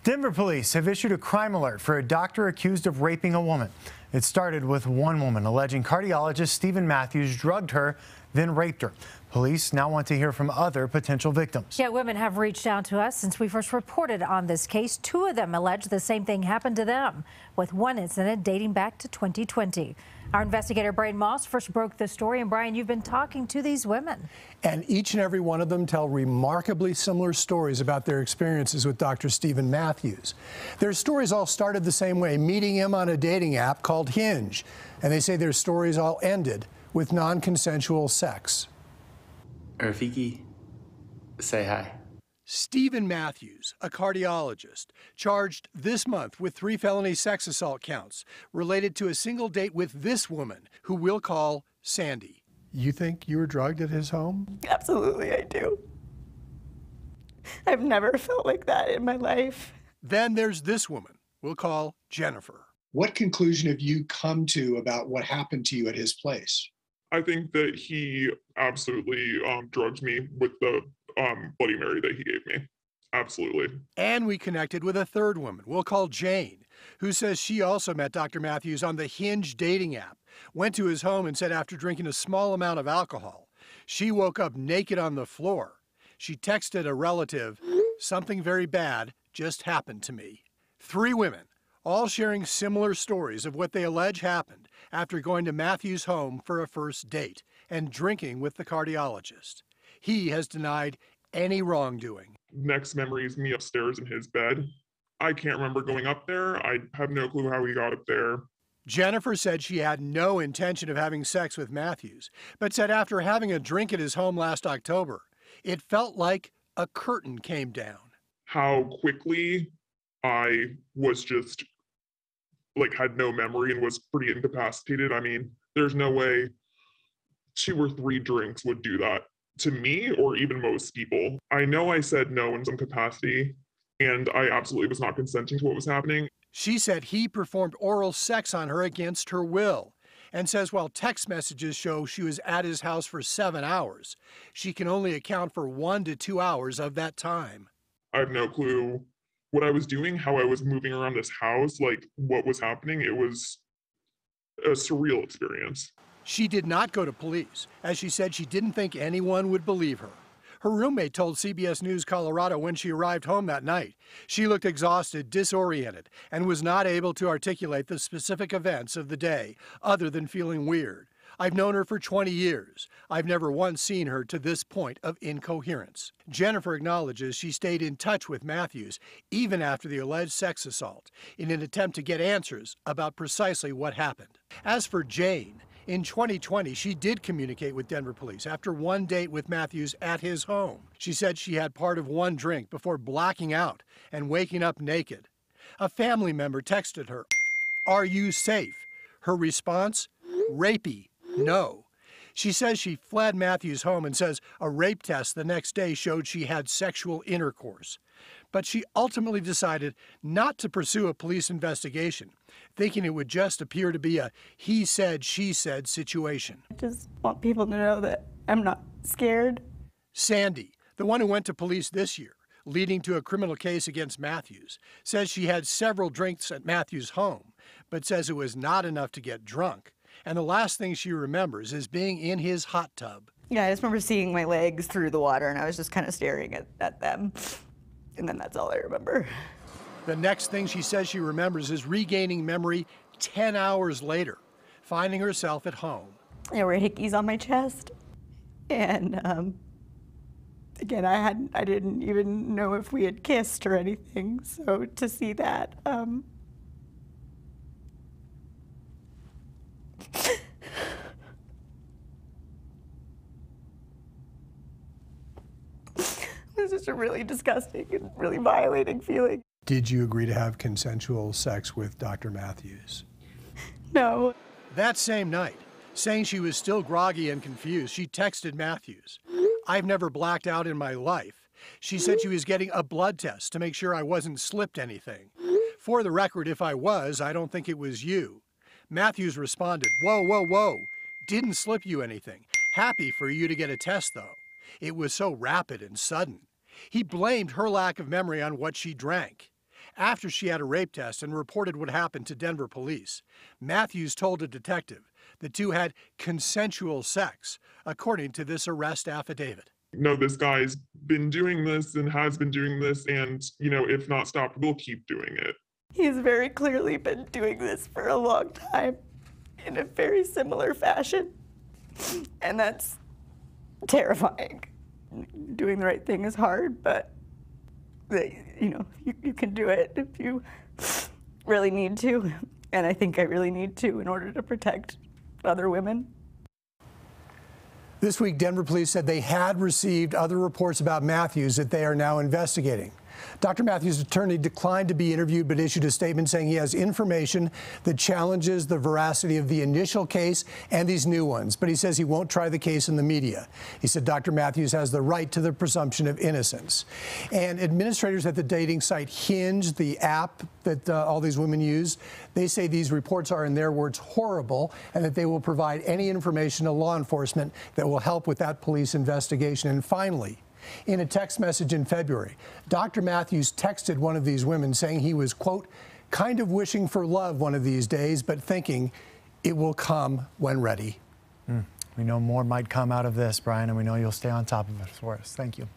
Denver police have issued a crime alert for a doctor accused of raping a woman. It started with one woman alleging cardiologist Stephen Matthews drugged her, then raped her. Police now want to hear from other potential victims. Yeah, women have reached out to us since we first reported on this case. Two of them allege the same thing happened to them, with one incident dating back to 2020. Our investigator Brian Moss first broke the story, and Brian, you've been talking to these women. And each and every one of them tell remarkably similar stories about their experiences with Dr. Stephen Matthews. Their stories all started the same way, meeting him on a dating app called Hinge. And they say their stories all ended with non-consensual sex. Rafiki, say hi. Stephen Matthews, a cardiologist, charged this month with 3 felony sex assault counts related to a single date with this woman, who we'll call Sandy. You think you were drugged at his home? Absolutely, I do. I've never felt like that in my life. Then there's this woman, we'll call Jennifer. What conclusion have you come to about what happened to you at his place? I think that he absolutely drugged me with the Bloody Mary that he gave me. Absolutely. And we connected with a third woman, we'll call Jane, who says she also met Dr. Matthews on the Hinge dating app, went to his home and said after drinking a small amount of alcohol, she woke up naked on the floor. She texted a relative, "Something very bad just happened to me." 3 women, all sharing similar stories of what they allege happened after going to Matthews' home for a first date and drinking with the cardiologist. He has denied any wrongdoing. Next memory is me upstairs in his bed. I can't remember going up there. I have no clue how he got up there. Jennifer said she had no intention of having sex with Matthews, but said after having a drink at his home last October, it felt like a curtain came down. How quickly I was just had no memory and was pretty incapacitated. I mean, there's no way 2 or 3 drinks would do that to me or even most people. I know I said no in some capacity, and I absolutely was not consenting to what was happening. She said he performed oral sex on her against her will, and says while text messages show she was at his house for 7 hours, she can only account for 1 to 2 hours of that time. I have no clue what I was doing, how I was moving around this house, what was happening. It was a surreal experience. She did not go to police, as she said she didn't think anyone would believe her. Her roommate told CBS News Colorado when she arrived home that night, she looked exhausted, disoriented, and was not able to articulate the specific events of the day, other than feeling weird. I've known her for 20 years. I've never once seen her to this point of incoherence. Jennifer acknowledges she stayed in touch with Matthews even after the alleged sex assault in an attempt to get answers about precisely what happened. As for Jane, in 2020, she did communicate with Denver police after one date with Matthews at his home. She said she had part of one drink before blacking out and waking up naked. A family member texted her, "Are you safe?" Her response, "Rapey, no." She says she fled Matthews' home and says a rape test the next day showed she had sexual intercourse. But she ultimately decided not to pursue a police investigation, thinking it would just appear to be a he said, she said situation. I just want people to know that I'm not scared. Sandy, the one who went to police this year, leading to a criminal case against Matthews, says she had several drinks at Matthews' home, but says it was not enough to get drunk. And the last thing she remembers is being in his hot tub. Yeah, I just remember seeing my legs through the water, and I was just kind of staring at them. And then that's all I remember. The next thing she says she remembers is regaining memory 10 hours later, finding herself at home. There were hickeys on my chest. And again, I didn't even know if we had kissed or anything. So to see that, it was just a really disgusting and really violating feeling. Did you agree to have consensual sex with Dr. Matthews? No. That same night, saying she was still groggy and confused, she texted Matthews, "I've never blacked out in my life." She said she was getting a blood test to make sure I wasn't slipped anything. "For the record, if I was, I don't think it was you." Matthews responded, "Whoa, whoa, whoa. Didn't slip you anything. Happy for you to get a test, though. It was so rapid and sudden." He blamed her lack of memory on what she drank. After she had a rape test and reported what happened to Denver police, Matthews told a detective the two had consensual sex, according to this arrest affidavit. No, this guy's been doing this and has been doing this, and, you know, if not stopped, we'll keep doing it. He's very clearly been doing this for a long time in a very similar fashion, and that's terrifying. Doing the right thing is hard, but you know, you can do it if you really need to, and I think I really need to in order to protect other women. This week, Denver police said they had received other reports about Matthews that they are now investigating. Dr. Matthews' attorney declined to be interviewed, but issued a statement saying he has information that challenges the veracity of the initial case and these new ones. But he says he won't try the case in the media. He said Dr. Matthews has the right to the presumption of innocence. And administrators at the dating site Hinge, the app that all these women use, they say these reports are, in their words, horrible, and that they will provide any information to law enforcement that will help with that police investigation. And finally, in a text message in February, Dr. Matthews texted one of these women saying he was, quote, kind of wishing for love one of these days, but thinking it will come when ready. We know more might come out of this, Brian, and we know you'll stay on top of it for us. Thank you.